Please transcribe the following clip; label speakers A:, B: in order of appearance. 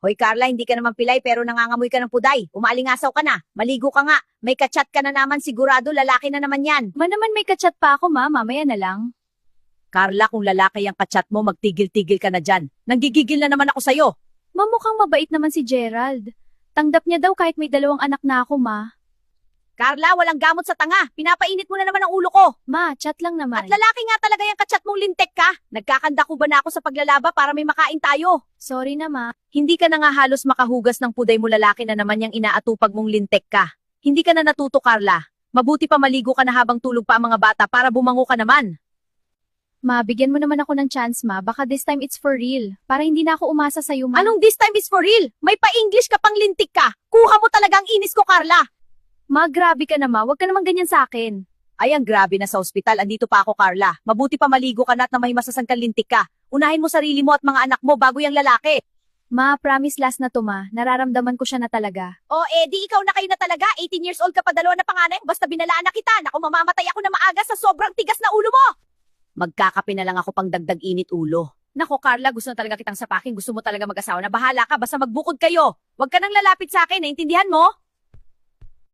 A: Hoy Carla, hindi ka naman pilay pero nangangamoy ka ng puday. Umalingasaw ka na. Maligo ka nga. May kachat ka na naman, sigurado lalaki na naman yan.
B: Naman may kachat pa ako ma, mamaya na lang.
A: Carla, kung lalaki ang kachat mo, magtigil-tigil ka na dyan. Nanggigigil na naman ako sa'yo.
B: Ma, mukhang mabait naman si Gerald. Tanggap niya daw kahit may 2 anak na ako ma.
A: Carla, walang gamot sa tanga. Pinapainit mo na naman ang ulo ko.
B: Ma, chat lang
A: At
B: naman.
A: lalaki nga talaga yung kachat mong lintek ka. Nagkakanda ko ba na ako sa paglalaba para may makain tayo?
B: Sorry na ma.
A: Hindi ka na nga halos makahugas ng puday mo, lalaki na naman yung inaatupag mong lintek ka. Hindi ka na natuto, Carla. Mabuti pa maligo ka na habang tulog pa ang mga bata para bumango ka naman.
B: Ma, bigyan mo naman ako ng chance ma, baka this time it's for real. Para hindi na ako umasa sa'yo ma.
A: Anong this time is for real? May pa-English ka pang lintik ka. Kuha mo talagang inis ko, Carla.
B: Ma, grabe ka na ma, wag ka naman ganyan sa akin.
A: Ay, ang grabe na sa ospital. Andito pa ako, Carla. Mabuti pa maligo ka na at na may masasangkal lintik ka. Unahin mo sarili mo at mga anak mo bago yung lalaki.
B: Ma, promise last na to ma, nararamdaman ko siya na talaga.
A: O di ikaw na kayo na talaga. 18 years old ka pa, 2 na panganay. Basta binalaan na kita. Naku, mamamatay ako na maaga sa sobrang tigas na ulo mo. Magkakape na lang ako pang dagdag init ulo. Nako, Carla, gusto na talaga kitang sapakin. Gusto mo talaga mag-asawa na. Bahala ka, basta magbukod kayo. Huwag ka nang lalapit sa akin, naintindihan mo?